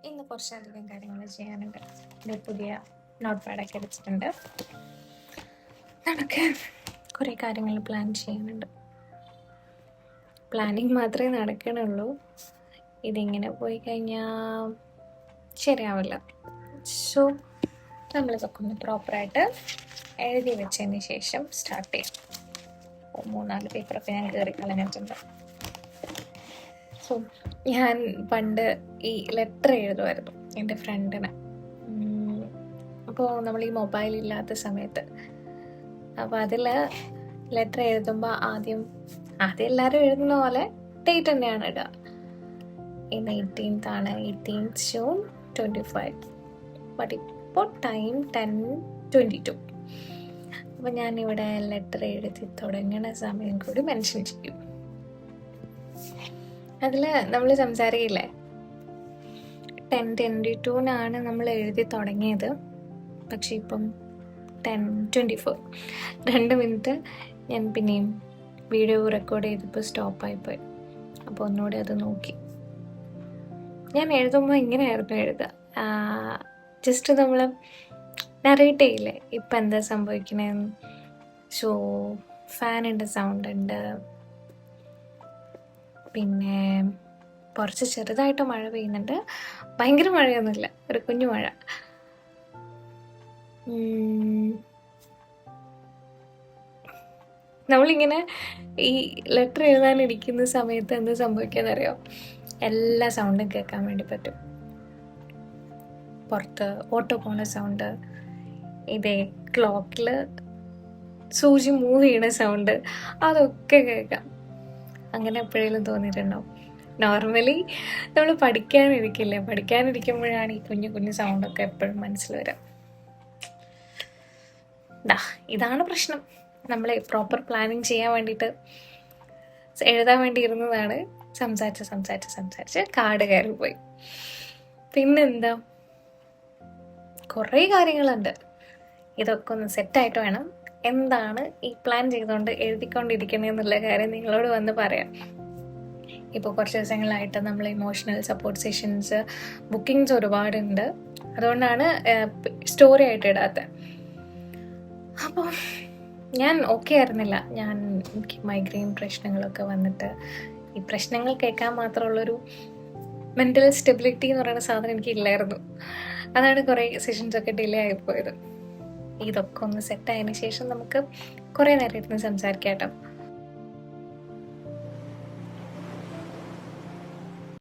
ഇന്ന് കുറച്ചധികം കാര്യങ്ങൾ ചെയ്യാനുണ്ട്. എൻ്റെ പുതിയ നോട്ട് പാഡൊക്കെ അടിച്ചിട്ടുണ്ട്. നടക്കെ കുറേ കാര്യങ്ങൾ പ്ലാൻ ചെയ്യാനുണ്ട്. പ്ലാനിങ് മാത്രമേ നടക്കണുള്ളൂ. ഇതിങ്ങനെ പോയി കഴിഞ്ഞാൽ ശരിയാവില്ല. സോ നമ്മളിതൊക്കെ ഒന്ന് പ്രോപ്പറായിട്ട് എഴുതി വെച്ചതിന് ശേഷം സ്റ്റാർട്ട് ചെയ്യാം. 3-4 പേപ്പറൊക്കെ ഞാൻ കയറി കളഞ്ഞിട്ടുണ്ട്. സോ ഞാൻ പണ്ട് ഈ ലെറ്റർ എഴുതുമായിരുന്നു എൻ്റെ ഫ്രണ്ടിന്. അപ്പോൾ നമ്മൾ ഈ മൊബൈൽ ഇല്ലാത്ത സമയത്ത് അപ്പോൾ അതിൽ ലെറ്റർ എഴുതുമ്പോൾ ആദ്യം എല്ലാവരും എഴുതുന്ന പോലെ ഡേറ്റ് തന്നെയാണ് ഇടുക. ഇന്ന് 18th ആണ്, 18th June 25. ബട്ട് ഇപ്പോൾ ടൈം 10:22. അപ്പോൾ ഞാനിവിടെ ലെറ്റർ എഴുതി തുടങ്ങുന്ന സമയം കൂടി മെൻഷൻ ചെയ്യും. അതിൽ നമ്മൾ സംസാരിക്കില്ലേ, 10:22 നമ്മൾ എഴുതി തുടങ്ങിയത്. പക്ഷെ ഇപ്പം 10:24. 2 മിനിറ്റ് ഞാൻ പിന്നെയും വീഡിയോ റെക്കോർഡ് ചെയ്തപ്പോൾ സ്റ്റോപ്പായിപ്പോയി. അപ്പോൾ ഒന്നുകൂടെ അത് നോക്കി. ഞാൻ എഴുതുമ്പോൾ ഇങ്ങനെയായിരുന്നു എഴുതുക. ജസ്റ്റ് നമ്മൾ നറേറ്റ് ചെയ്യില്ലേ ഇപ്പം എന്താ സംഭവിക്കണേന്ന്. സോ ഫാനിൻ്റെ സൗണ്ട് ഉണ്ട്, പിന്നെ കുറച്ച് ചെറുതായിട്ട് മഴ പെയ്യുന്നുണ്ട്. ഭയങ്കര മഴയൊന്നുമില്ല, ഒരു കുഞ്ഞു മഴ. നമ്മളിങ്ങനെ ഈ ലെറ്റർ എഴുതാനിരിക്കുന്ന സമയത്ത് എന്ത് സംഭവിക്കാന്നറിയോ, എല്ലാ സൗണ്ടും കേൾക്കാൻ വേണ്ടി പറ്റും. പുറത്ത് ഓട്ടോ പോണ സൗണ്ട്, ഇതേ ക്ലോക്കിൽ സൂചി മൂവ് ചെയ്യണ സൗണ്ട്, അതൊക്കെ കേൾക്കാം. അങ്ങനെ എപ്പോഴേലും തോന്നിയിട്ടുണ്ടാവും. നോർമലി നമ്മൾ പഠിക്കാനിരിക്കുമ്പോഴാണ് ഈ കുഞ്ഞു കുഞ്ഞു സൗണ്ടൊക്കെ എപ്പോഴും മനസ്സിൽ വരാം. ഇതാണ് പ്രശ്നം. നമ്മൾ പ്രോപ്പർ പ്ലാനിങ് ചെയ്യാൻ വേണ്ടിയിട്ട് എഴുതാൻ വേണ്ടി ഇരുന്നതാണ്. സംസാരിച്ച് കാട് കയറി പോയി. പിന്നെന്താ, കുറേ കാര്യങ്ങളുണ്ട്. ഇതൊക്കെ ഒന്ന് സെറ്റായിട്ട് വേണം എന്താണ് ഈ പ്ലാൻ ചെയ്തുകൊണ്ട് എഴുതിക്കൊണ്ടിരിക്കണമെന്നുള്ള കാര്യം നിങ്ങളോട് വന്ന് പറയാം. ഇപ്പോൾ കുറച്ച് ദിവസങ്ങളായിട്ട് നമ്മൾ ഇമോഷണൽ സപ്പോർട്ട് സെഷൻസ് ബുക്കിങ്സ് ഒരുപാടുണ്ട്. അതുകൊണ്ടാണ് സ്റ്റോറി ആയിട്ട് ഇടാത്തത്. അപ്പോൾ ഞാൻ ഓക്കെ ആയിരുന്നില്ല. എനിക്ക് മൈഗ്രെയിൻ പ്രശ്നങ്ങളൊക്കെ വന്നിട്ട് ഈ പ്രശ്നങ്ങൾ കേൾക്കാൻ മാത്രമുള്ളൊരു മെൻ്റൽ സ്റ്റെബിലിറ്റി എന്ന് പറയുന്ന സാധനം എനിക്ക് ഇല്ലായിരുന്നു. അതാണ് കുറേ സെഷൻസൊക്കെ ഡിലേ ആയിപ്പോയത്. ഇതൊക്കെ ഒന്ന് സെറ്റായതിനു ശേഷം നമുക്ക് കുറേ നേരം ഇരുന്ന് സംസാരിക്കാം കേട്ടോ.